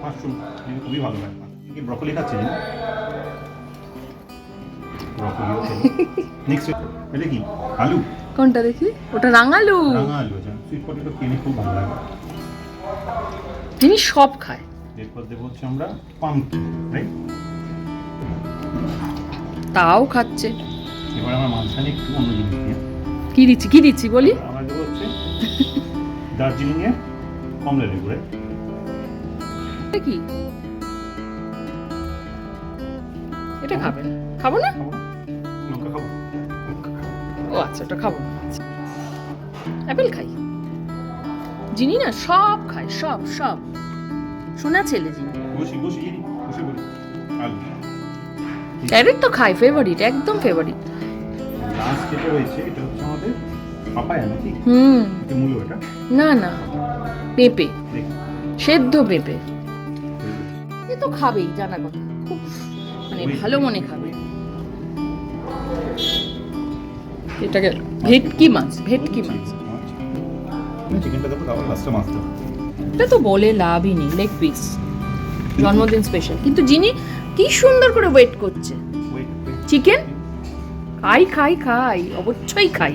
Mushroom খুবই ভালো হয়। কি ব্রকলি খাচ্ছি না? ব্রকলিও খাই। নেক্সট এটা কি? আলু। কোনটা দেখি? ওটা রাঙালু। রাঙা আলু আছে। সুইট পটেটো খেতে খুব ভালো লাগে। তিনি সব খায়। এরপর দেবো হচ্ছে আমরা পাম্পকিন, রাইট? তাও খাচ্ছে। এবার আমরা মাঝখানে একটু অন্য জিনিস নিয়ে কি দিচ্ছি বলি? আমরা দেবো হচ্ছে দার্জিলিং এর কমলা লেবু, রাইট? এটা কি? এটা খাবে না? খাবো না? খাবো? লঙ্কা খাবো? ও আচ্ছা, ওটা খাবো না। অ্যাপেল খাই। জিনি না সব খায়, সব সব। শোনা ছেলে জিনি। বসি বলি আলু। ক্যারেট তো খাই, ফেভারিট, একদম ফেভারিট। লাস্ট যেটা রয়েছে এটা হচ্ছে আমাদের পাপায়া নাকি? এটা মূলো এটা? না না, পেঁপে, দেখি। সেদ্ধ পেঁপে। এ তো খাবেই, জানা কথা। খুব মানে ভালো মনে খাবে। এটাকে ভেটকি মাছ। চিকেনটা দেবো, তারপর লাস্টে মাছ দেবো। এটা তো বলে লাভই নেই, লেগ পিস, জন্মদিন স্পেশাল। কিন্তু যিনি কি সুন্দর করে ওয়েট করছে। ওয়েট চিকেন খাই, অবশ্যই খাই।